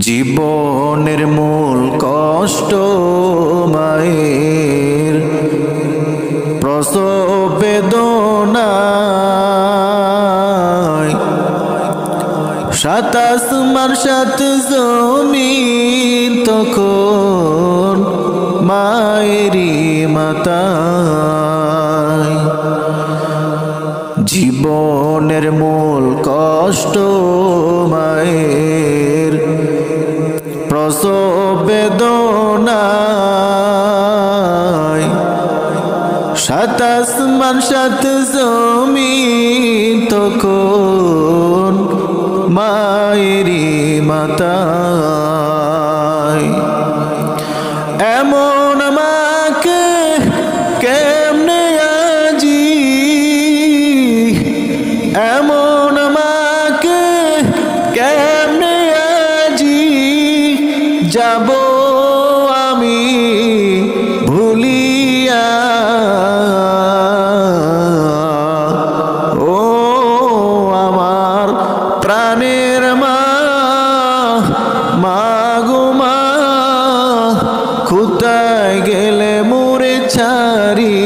জীবনের মূল কষ্ট মায়ের প্রসব বেদনায়, সাত আসমান সাত জমিন তখন মায়েরই মাতায়। জীবনের মূল কষ্ট মায়ের প্রসব বেদনায়, সাত আসমান সাত জমিন তখন মায়েরই মাতায়। এমন মাকে কেমনে আজি, এমন মাকে কেমনে আজি যাব আমি ভুলিয়া। ও আমার প্রাণের মা, মাগো মা, কোথায় গেলে মোরে ছাড়ি।